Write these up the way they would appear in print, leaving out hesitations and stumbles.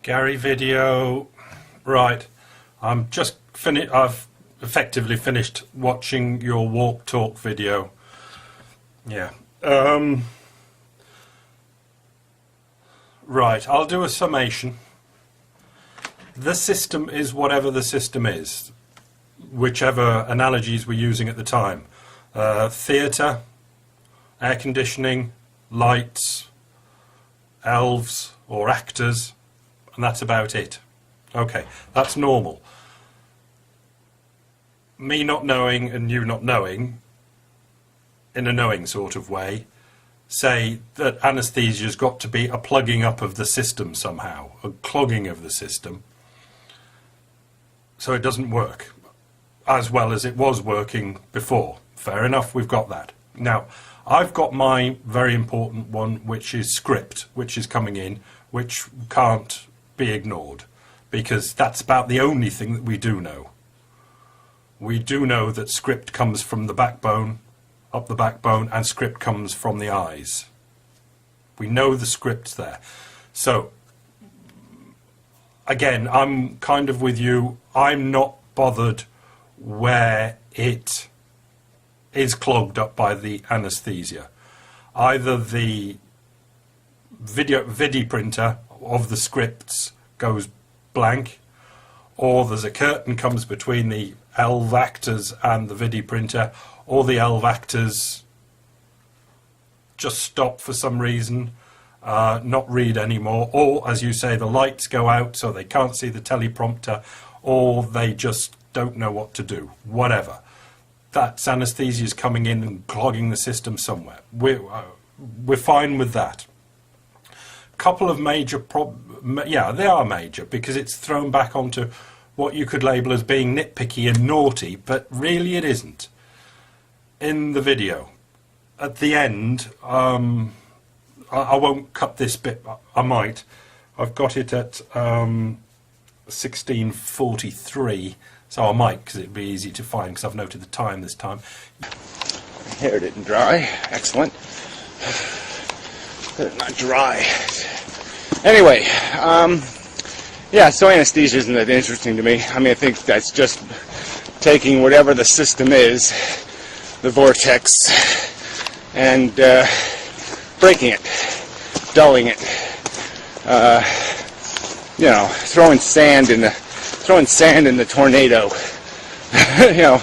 Gary video. Right, I've effectively finished watching your walk talk video. Yeah. Right, I'll do a summation. The system is whatever the system is, whichever analogies we're using at the time. Theatre, air conditioning, lights, elves or actors, and that's about it. Okay, that's normal. Me not knowing and you not knowing, in a knowing sort of way, say that anaesthesia's got to be a plugging up of the system somehow, a clogging of the system, so it doesn't work as well as it was working before. Fair enough, we've got that. Now, I've got my very important one, which is script, which is coming in, which can't be ignored, because that's about the only thing that we do know. We do know that script comes from the backbone, up the backbone, and script comes from the eyes. We know the script's there. So, again, I'm kind of with you. I'm not bothered where it is clogged up by the anaesthesia. Either the video printer of the scripts goes blank, or there's a curtain comes between the ELV actors and the video printer, or the ELV actors just stop for some reason, not read anymore, or, as you say, the lights go out so they can't see the teleprompter, or they just don't know what to do. Whatever. That's anaesthesia's coming in and clogging the system somewhere. We're fine with that. Couple of major yeah, they are major, because it's thrown back onto what you could label as being nitpicky and naughty, but really it isn't. In the video, at the end, I won't cut this bit, I might. I've got it at 16:43, so I might, because it'd be easy to find, because I've noted the time this time. Hair didn't dry. Excellent. Not dry. Anyway, yeah, so anesthesia isn't that interesting to me. I mean, I think that's just taking whatever the system is, the vortex, and breaking it, dulling it. You know, throwing sand in the tornado. You know,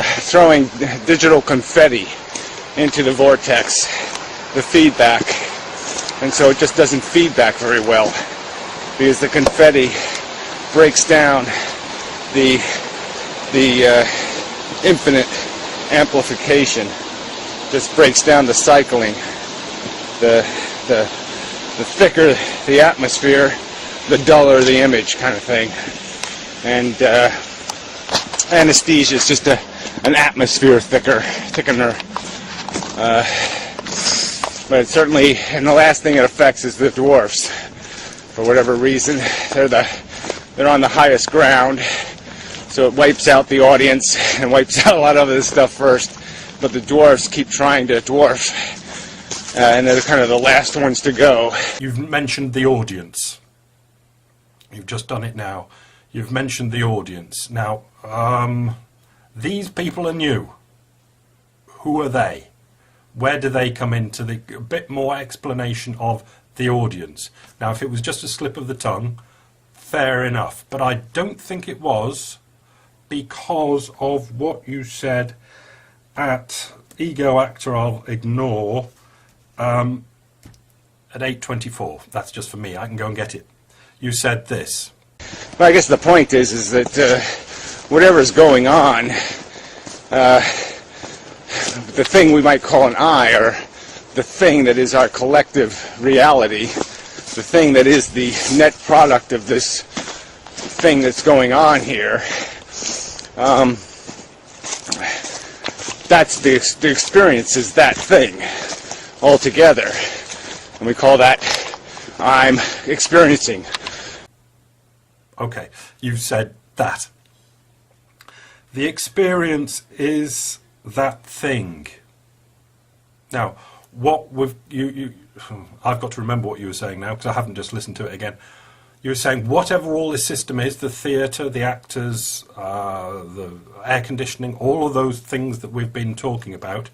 throwing digital confetti into the vortex, the feedback, and so it just doesn't feedback very well, because the confetti breaks down the infinite amplification, just breaks down the cycling. The thicker the atmosphere, the duller the image, kind of thing. And anesthesia is just an atmosphere thickener. But certainly, and the last thing it affects is the dwarfs. For whatever reason, they're on the highest ground, so it wipes out the audience and wipes out a lot of other stuff first. But the dwarfs keep trying to dwarf, and they're kind of the last ones to go. You've mentioned the audience. You've just done it now. You've mentioned the audience. Now, these people are new. Who are they? Where do they come into the a bit more explanation of the audience? Now, if it was just a slip of the tongue, fair enough. But I don't think it was, because of what you said at Ego Actor I'll Ignore at 8:24. That's just for me. I can go and get it. You said this. Well, I guess the point is that whatever's going on, the thing we might call an I, or the thing that is our collective reality, the thing that is the net product of this thing that's going on here, that's the experience is that thing altogether, and we call that I'm experiencing. Okay, you've said that. The experience is that thing. Now, what with you I've got to remember what you were saying now, because I haven't just listened to it again. You were saying whatever all this system is, the theatre, the actors, the air conditioning, all of those things that we've been talking about,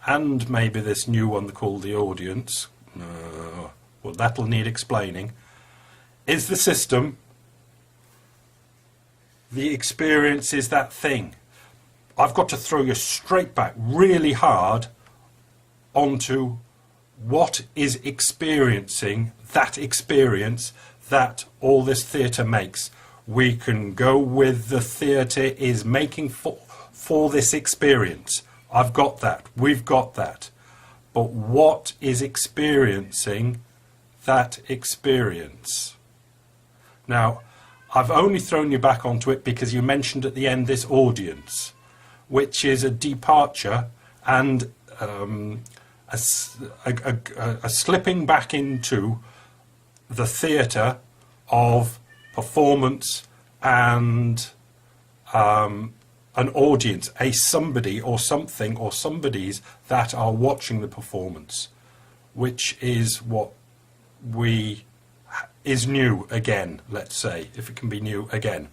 and maybe this new one called the audience, well, that'll need explaining, is the system. The experience is that thing. I've got to throw you straight back really hard onto what is experiencing that experience that all this theatre makes. We can go with the theatre is making for this experience. I've got that. We've got that. But what is experiencing that experience? Now, I've only thrown you back onto it because you mentioned at the end this audience, which is a departure and a slipping back into the theatre of performance and an audience, a somebody or something or somebodies that are watching the performance, which is what is new again, let's say, if it can be new again.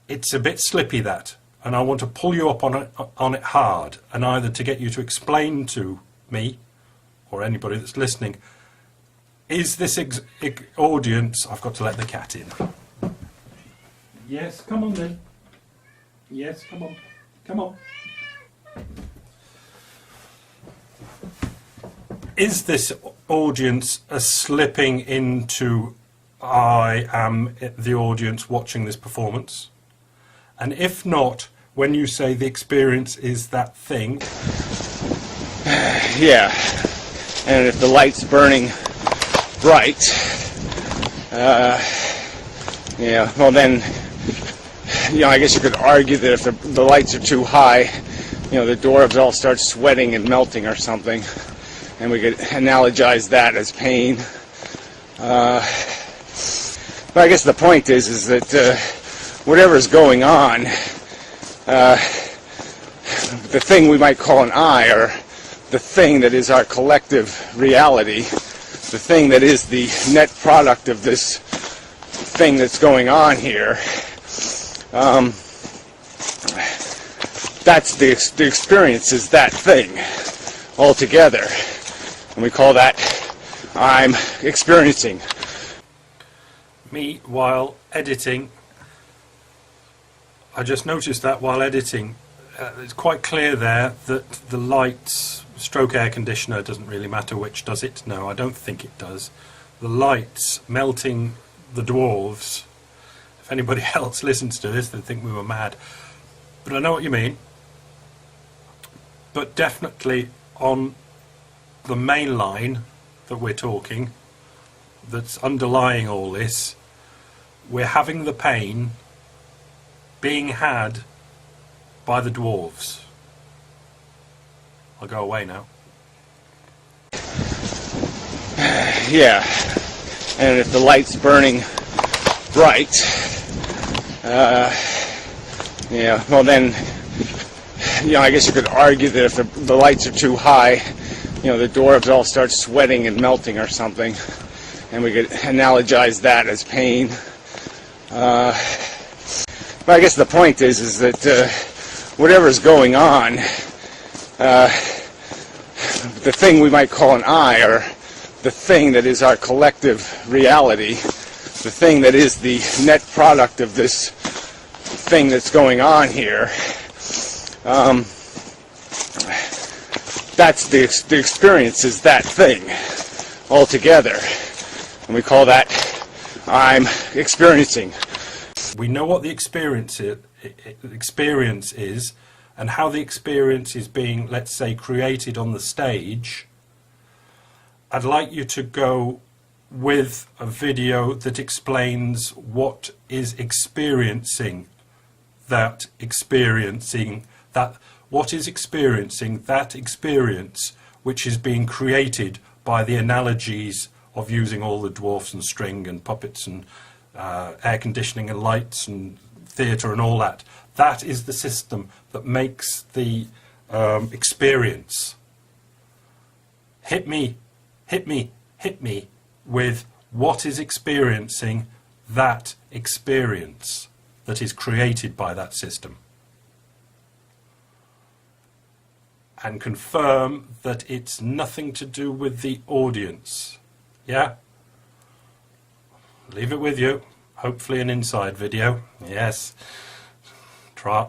It's a bit slippy, that, and I want to pull you up on it hard, and either to get you to explain to me or anybody that's listening, is this audience... I've got to let the cat in. Yes, come on then. Yes, come on. Come on. Is this audience a slipping into I am the audience watching this performance? And if not, when you say the experience is that thing... Yeah, and if the light's burning bright, yeah, well then, I guess you could argue that if the lights are too high, the dwarves all start sweating and melting or something, and we could analogize that as pain. But I guess the point is that whatever's going on, the thing we might call an I, or the thing that is our collective reality, the thing that is the net product of this thing that's going on here, that's the experience is that thing altogether, and we call that I'm experiencing. Me, while editing, I just noticed that while editing, it's quite clear there that the lights, stroke air conditioner, doesn't really matter which does it. No, I don't think it does. The lights melting the dwarves. If anybody else listens to this, they'd think we were mad. But I know what you mean. But definitely on the main line that we're talking, that's underlying all this, we're having the pain being had by the dwarves. I'll go away now. Yeah, and if the light's burning bright, yeah, well then, I guess you could argue that if the lights are too high, the dwarves all start sweating and melting or something, and we could analogize that as pain. But I guess the point is that whatever's going on, the thing we might call an I, or the thing that is our collective reality, the thing that is the net product of this thing that's going on here, that's the experience is that thing altogether, and we call that I'm experiencing. We know what the experience is, and how the experience is being, let's say, created on the stage. I'd like you to go with a video that explains what is experiencing that experience, which is being created by the analogies of using all the dwarfs and string and puppets and air conditioning and lights and theatre and all that. That is the system that makes the experience. Hit me with what is experiencing that experience that is created by that system, and confirm that it's nothing to do with the audience. Yeah? Leave it with you. Hopefully an inside video. Yes. Try.